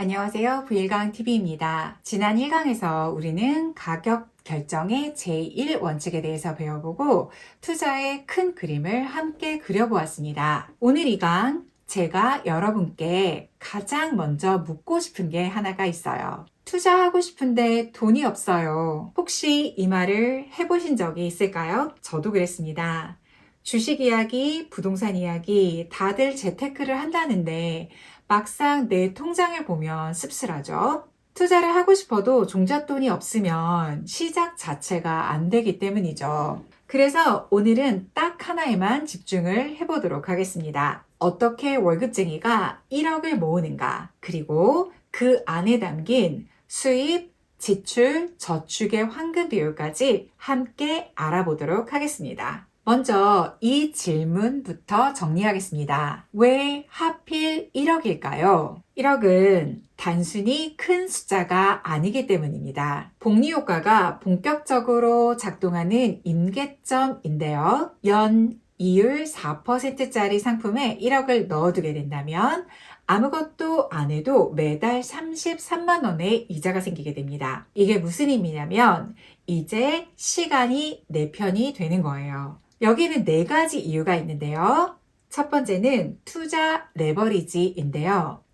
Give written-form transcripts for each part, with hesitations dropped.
안녕하세요. 부일강TV입니다. 지난 1강에서 우리는 가격 결정의 제1원칙에 대해서 배워보고 투자의 큰 그림을 함께 그려보았습니다. 오늘 2강 제가 여러분께 가장 먼저 묻고 싶은 게 하나가 있어요. 투자하고 싶은데 돈이 없어요. 혹시 이 말을 해보신 적이 있을까요? 저도 그랬습니다. 주식 이야기, 부동산 이야기 다들 재테크를 한다는데 막상 내 통장을 보면 씁쓸하죠. 투자를 하고 싶어도 종잣돈이 없으면 시작 자체가 안 되기 때문이죠. 그래서 오늘은 딱 하나에만 집중을 해보도록 하겠습니다. 어떻게 월급쟁이가 1억을 모으는가, 그리고 그 안에 담긴 수입, 지출, 저축의 황금 비율까지 함께 알아보도록 하겠습니다. 먼저 이 질문부터 정리하겠습니다. 왜 하필 1억일까요? 1억은 단순히 큰 숫자가 아니기 때문입니다. 복리효과가 본격적으로 작동하는 임계점인데요. 연 이율 4%짜리 상품에 1억을 넣어두게 된다면 아무것도 안 해도 매달 33만 원의 이자가 생기게 됩니다. 이게 무슨 의미냐면 이제 시간이 내 편이 되는 거예요. 여기는 4가지 이유가 있는데요. 첫 번째는 투자 레버리지인데요.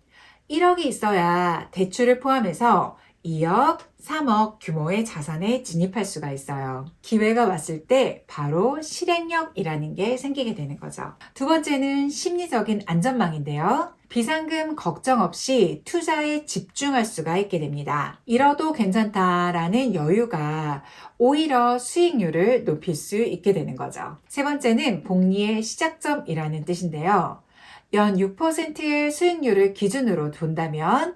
1억이 있어야 대출을 포함해서 2억, 3억 규모의 자산에 진입할 수가 있어요. 기회가 왔을 때 바로 실행력이라는 게 생기게 되는 거죠. 두 번째는 심리적인 안전망인데요. 비상금 걱정 없이 투자에 집중할 수가 있게 됩니다. 잃어도 괜찮다라는 여유가 오히려 수익률을 높일 수 있게 되는 거죠. 세 번째는 복리의 시작점이라는 뜻인데요. 연 6%의 수익률을 기준으로 둔다면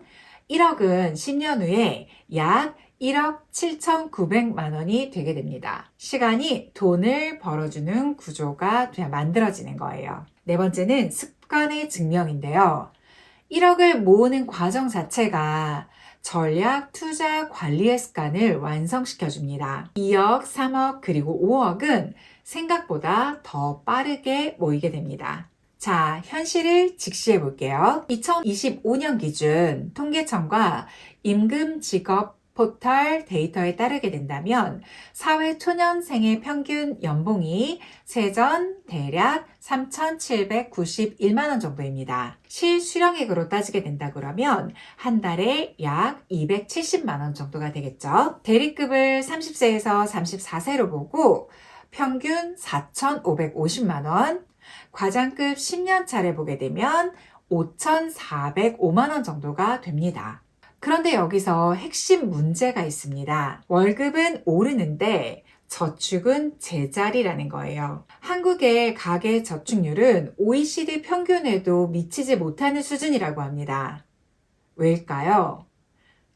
1억은 10년 후에 약 1억 7,900만 원이 되게 됩니다. 시간이 돈을 벌어주는 구조가 만들어지는 거예요. 네 번째는 습관의 증명인데요. 1억을 모으는 과정 자체가 전략 투자 관리의 습관을 완성시켜 줍니다. 2억, 3억, 그리고 5억은 생각보다 더 빠르게 모이게 됩니다. 자, 현실을 직시해 볼게요. 2025년 기준 통계청과 임금 직업 포털 데이터에 따르게 된다면 사회 초년생의 평균 연봉이 세전 대략 3,791만 원 정도입니다. 실수령액으로 따지게 된다 그러면 한 달에 약 270만 원 정도가 되겠죠. 대리급을 30세에서 34세로 보고 평균 4,550만 원, 과장급 10년 차를 보게 되면 5,405만 원 정도가 됩니다. 그런데 여기서 핵심 문제가 있습니다. 월급은 오르는데 저축은 제자리라는 거예요. 한국의 가계 저축률은 OECD 평균에도 미치지 못하는 수준이라고 합니다. 왜일까요?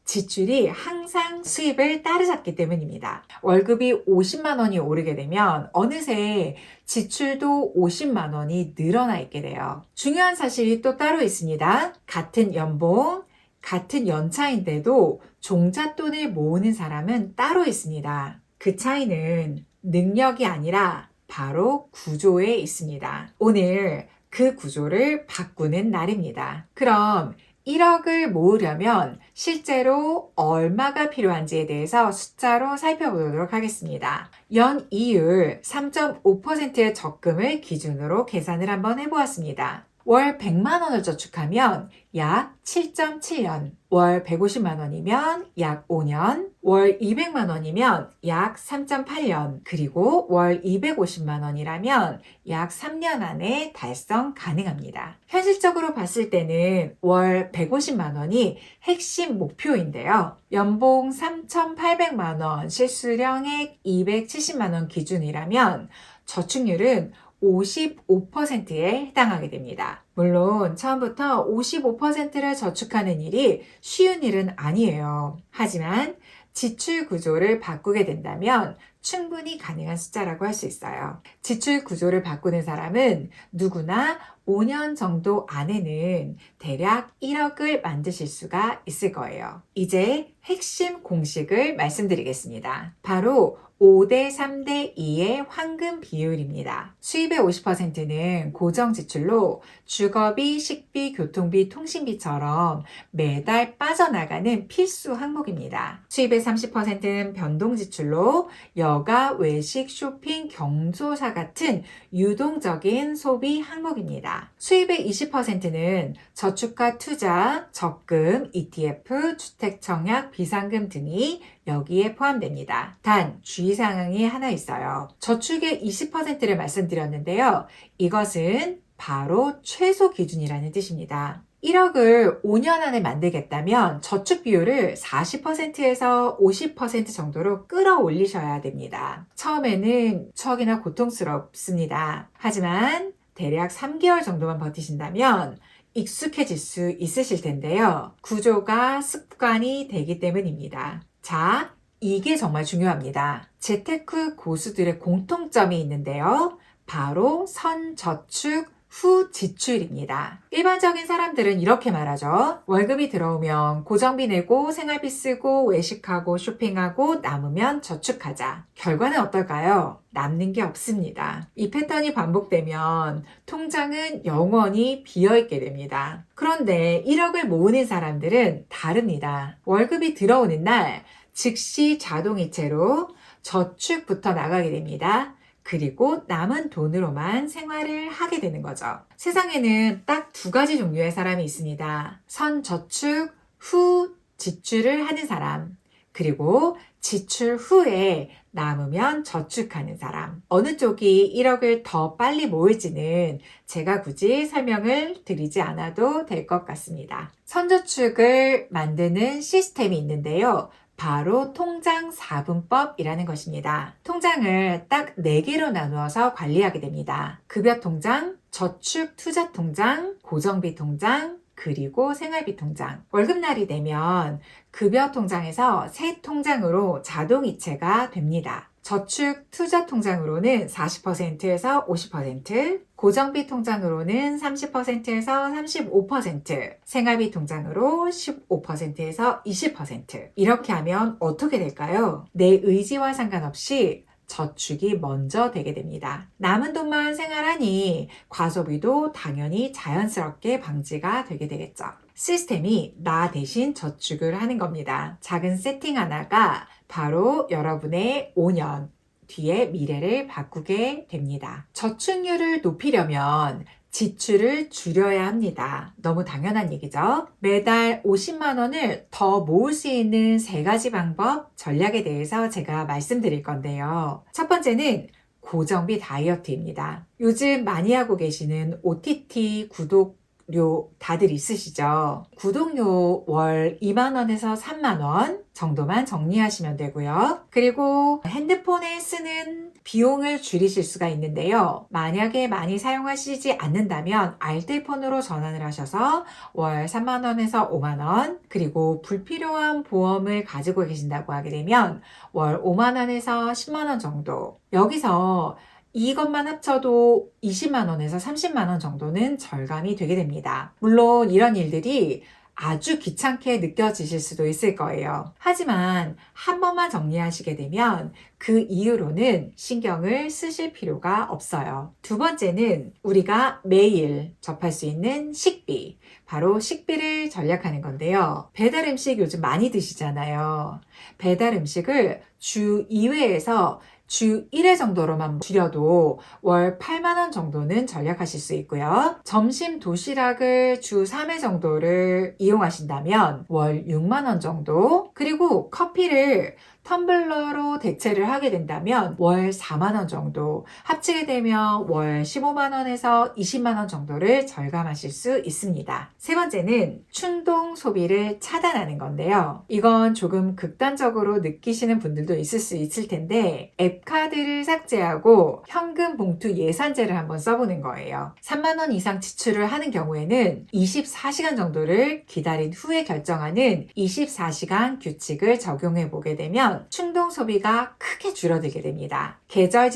지출이 항상 수입을 따라잡기 때문입니다. 월급이 50만 원이 오르게 되면 어느새 지출도 50만 원이 늘어나 있게 돼요. 중요한 사실이 또 따로 있습니다. 같은 연봉, 같은 연차인데도 종잣돈을 모으는 사람은 따로 있습니다. 그 차이는 능력이 아니라 바로 구조에 있습니다. 오늘 그 구조를 바꾸는 날입니다. 그럼 1억을 모으려면 실제로 얼마가 필요한지에 대해서 숫자로 살펴보도록 하겠습니다. 연 이율 3.5%의 적금을 기준으로 계산을 한번 해보았습니다. 월 100만 원을 저축하면 약 7.7년, 월 150만 원이면 약 5년, 월 200만 원이면 약 3.8년, 그리고 월 250만 원이라면 약 3년 안에 달성 가능합니다. 현실적으로 봤을 때는 월 150만 원이 핵심 목표인데요. 연봉 3,800만 원, 실수령액 270만 원 기준이라면 저축률은 55%에 해당하게 됩니다. 물론 처음부터 55%를 저축하는 일이 쉬운 일은 아니에요. 하지만 지출 구조를 바꾸게 된다면 충분히 가능한 숫자라고 할 수 있어요. 지출 구조를 바꾸는 사람은 누구나 5년 정도 안에는 대략 1억을 만드실 수가 있을 거예요. 이제 핵심 공식을 말씀드리겠습니다. 바로 5대 3대 2의 황금 비율입니다. 수입의 50%는 고정 지출로 주거비, 식비, 교통비, 통신비처럼 매달 빠져나가는 필수 항목입니다. 수입의 30%는 변동 지출로 여가, 외식, 쇼핑, 경조사 같은 유동적인 소비 항목입니다. 수입의 20%는 저축과 투자, 적금, ETF, 주택청약, 비상금 등이 여기에 포함됩니다. 단 주의사항이 하나 있어요. 저축의 20%를 말씀드렸는데요. 이것은 바로 최소 기준이라는 뜻입니다. 1억을 5년 안에 만들겠다면 저축 비율을 40%에서 50% 정도로 끌어올리셔야 됩니다. 처음에는 추억이나 고통스럽습니다. 하지만 대략 3개월 정도만 버티신다면 익숙해질 수 있으실 텐데요. 구조가 습관이 되기 때문입니다. 자, 이게 정말 중요합니다. 재테크 고수들의 공통점이 있는데요. 바로 선저축 후 지출입니다. 일반적인 사람들은 이렇게 말하죠. 월급이 들어오면 고정비 내고 생활비 쓰고 외식하고 쇼핑하고 남으면 저축하자. 결과는 어떨까요? 남는 게 없습니다. 이 패턴이 반복되면 통장은 영원히 비어있게 됩니다. 그런데 1억을 모으는 사람들은 다릅니다. 월급이 들어오는 날 즉시 자동이체로 저축부터 나가게 됩니다. 그리고 남은 돈으로만 생활을 하게 되는 거죠. 세상에는 딱 두 가지 종류의 사람이 있습니다. 선저축 후 지출을 하는 사람, 그리고 지출 후에 남으면 저축하는 사람. 어느 쪽이 1억을 더 빨리 모을지는 제가 굳이 설명을 드리지 않아도 될 것 같습니다. 선저축을 만드는 시스템이 있는데요. 바로 통장 4분법이라는 것입니다. 통장을 딱 4개로 나누어서 관리하게 됩니다. 급여 통장, 저축 투자 통장, 고정비 통장, 그리고 생활비 통장. 월급날이 되면 급여 통장에서 새 통장으로 자동 이체가 됩니다. 저축 투자 통장으로는 40%에서 50%, 고정비 통장으로는 30%에서 35%, 생활비 통장으로 15%에서 20%. 이렇게 하면 어떻게 될까요? 내 의지와 상관없이 저축이 먼저 되게 됩니다. 남은 돈만 생활하니 과소비도 당연히 자연스럽게 방지가 되게 되겠죠. 시스템이 나 대신 저축을 하는 겁니다. 작은 세팅 하나가 바로 여러분의 5년 뒤의 미래를 바꾸게 됩니다. 저축률을 높이려면 지출을 줄여야 합니다. 너무 당연한 얘기죠. 매달 50만 원을 더 모을 수 있는 3가지 방법, 전략에 대해서 제가 말씀드릴 건데요. 첫 번째는 고정비 다이어트입니다. 요즘 많이 하고 계시는 OTT 구독료 다들 있으시죠? 구독료 월 2만 원에서 3만 원 정도만 정리하시면 되고요. 그리고 핸드폰에 쓰는 비용을 줄이실 수가 있는데요. 만약에 많이 사용하시지 않는다면 알뜰폰으로 전환을 하셔서 월 3만 원에서 5만 원, 그리고 불필요한 보험을 가지고 계신다고 하게 되면 월 5만 원에서 10만 원 정도. 여기서 이것만 합쳐도 20만 원에서 30만 원 정도는 절감이 되게 됩니다. 물론 이런 일들이 아주 귀찮게 느껴지실 수도 있을 거예요. 하지만 한 번만 정리하시게 되면 그 이후로는 신경을 쓰실 필요가 없어요. 두 번째는 우리가 매일 접할 수 있는 식비. 바로 식비를 절약하는 건데요. 배달 음식 요즘 많이 드시잖아요. 배달 음식을 주 2회에서 주 1회 정도로만 줄여도 월 8만 원 정도는 절약하실 수 있고요. 점심 도시락을 주 3회 정도를 이용하신다면 월 6만 원 정도, 그리고 커피를 텀블러로 대체를 하게 된다면 월 4만 원 정도, 합치게 되면 월 15만 원에서 20만 원 정도를 절감하실 수 있습니다. 세 번째는 충동 소비를 차단하는 건데요. 이건 조금 극단적으로 느끼시는 분들도 있을 수 있을 텐데 앱카드를 삭제하고 현금 봉투 예산제를 한번 써보는 거예요. 3만 원 이상 지출을 하는 경우에는 24시간 정도를 기다린 후에 결정하는 24시간 규칙을 적용해 보게 되면 충동 소비가 크게 줄어들게 됩니다. 계절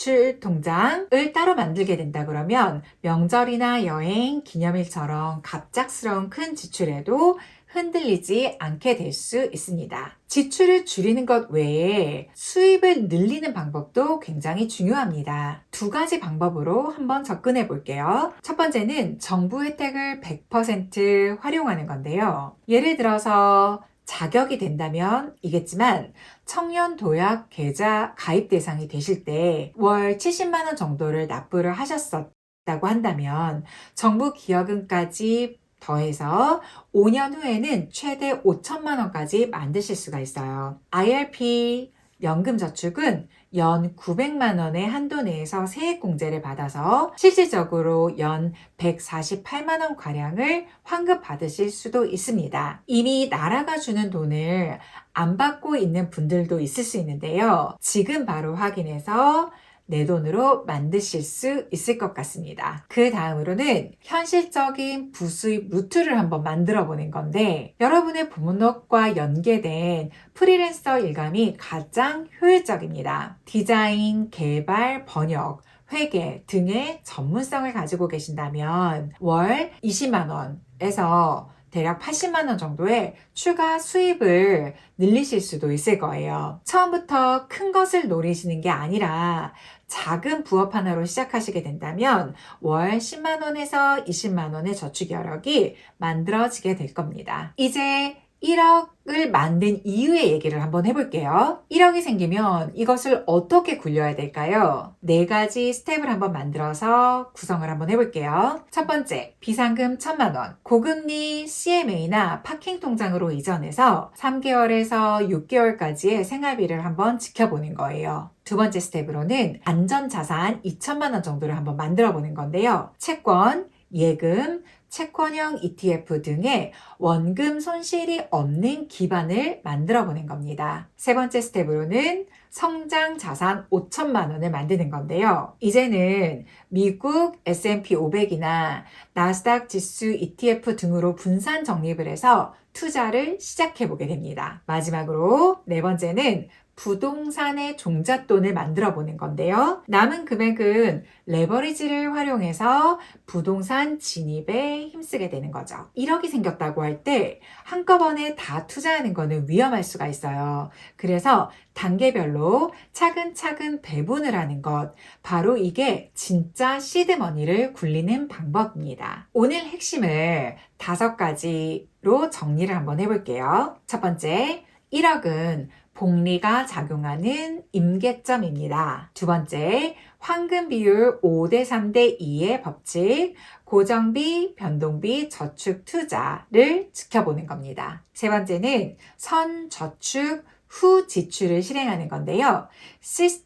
지출 통장을 따로 만들게 된다 그러면 명절이나 여행, 기념일처럼 갑작스러운 큰 지출에도 흔들리지 않게 될 수 있습니다. 지출을 줄이는 것 외에 수입을 늘리는 방법도 굉장히 중요합니다. 두 가지 방법으로 한번 접근해 볼게요. 첫 번째는 정부 혜택을 100% 활용하는 건데요. 예를 들어서 자격이 된다면 이겠지만 청년 도약 계좌 가입 대상이 되실 때 월 70만 원 정도를 납부를 하셨었다고 한다면 정부 기여금까지 더해서 5년 후에는 최대 5천만 원까지 만드실 수가 있어요. IRP 연금저축은 연 900만 원의 한도 내에서 세액공제를 받아서 실질적으로 연 148만 원 가량을 환급 받으실 수도 있습니다. 이미 나라가 주는 돈을 안 받고 있는 분들도 있을 수 있는데요. 지금 바로 확인해서 내 돈으로 만드실 수 있을 것 같습니다. 그 다음으로는 현실적인 부수입 루트를 한번 만들어 보는 건데 여러분의 본업과 연계된 프리랜서 일감이 가장 효율적입니다. 디자인, 개발, 번역, 회계 등의 전문성을 가지고 계신다면 월 20만 원에서 대략 80만 원 정도의 추가 수입을 늘리실 수도 있을 거예요. 처음부터 큰 것을 노리시는 게 아니라 작은 부업 하나로 시작하시게 된다면 월 10만 원에서 20만 원의 저축 여력이 만들어지게 될 겁니다. 이제 1억을 만든 이유의 얘기를 한번 해볼게요. 1억이 생기면 이것을 어떻게 굴려야 될까요? 4가지 스텝을 한번 만들어서 구성을 한번 해볼게요. 첫 번째, 비상금 1,000만 원. 고금리 CMA나 파킹 통장으로 이전해서 3개월에서 6개월까지의 생활비를 한번 지켜보는 거예요. 두 번째 스텝으로는 안전자산 2천만 원 정도를 한번 만들어 보는 건데요. 채권, 예금, 채권형 ETF 등의 원금 손실이 없는 기반을 만들어 보는 겁니다. 세 번째 스텝으로는 성장 자산 5천만 원을 만드는 건데요. 이제는 미국 S&P 500이나 나스닥 지수 ETF 등으로 분산 적립을 해서 투자를 시작해 보게 됩니다. 마지막으로 네 번째는 부동산의 종잣돈을 만들어 보는 건데요. 남은 금액은 레버리지를 활용해서 부동산 진입에 힘쓰게 되는 거죠. 1억이 생겼다고 할 때 한꺼번에 다 투자하는 거는 위험할 수가 있어요. 그래서 단계별로 차근차근 배분을 하는 것, 바로 이게 진짜 시드머니를 굴리는 방법입니다. 오늘 핵심을 5가지로 정리를 한번 해볼게요. 첫 번째, 1억은 복리가 작용하는 임계점입니다. 두 번째, 황금 비율 5대 3대 2의 법칙, 고정비, 변동비, 저축, 투자를 지켜보는 겁니다. 세 번째는 선저축 후 지출을 실행하는 건데요.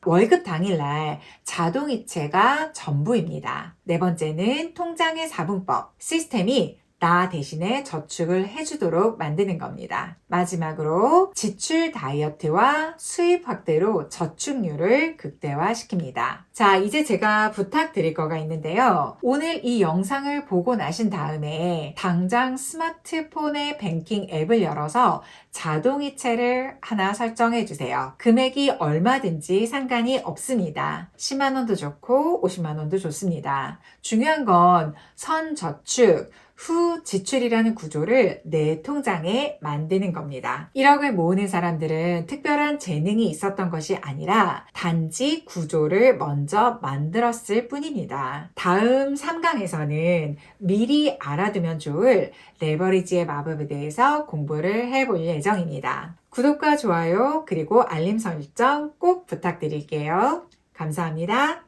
월급 당일날 자동이체가 전부입니다. 네 번째는 통장의 4분법, 시스템이 나 대신에 저축을 해주도록 만드는 겁니다. 마지막으로 지출 다이어트와 수입 확대로 저축률을 극대화시킵니다. 자, 이제 제가 부탁드릴 거가 있는데요. 오늘 이 영상을 보고 나신 다음에 당장 스마트폰의 뱅킹 앱을 열어서 자동이체를 하나 설정해 주세요. 금액이 얼마든지 상관이 없습니다. 10만 원도 좋고 50만 원도 좋습니다. 중요한 건 선저축 후 지출이라는 구조를 내 통장에 만드는 겁니다. 1억을 모으는 사람들은 특별한 재능이 있었던 것이 아니라 단지 구조를 먼저 만들었을 뿐입니다. 다음 3강에서는 미리 알아두면 좋을 레버리지의 마법에 대해서 공부를 해볼 예정입니다. 구독과 좋아요 그리고 알림 설정 꼭 부탁드릴게요. 감사합니다.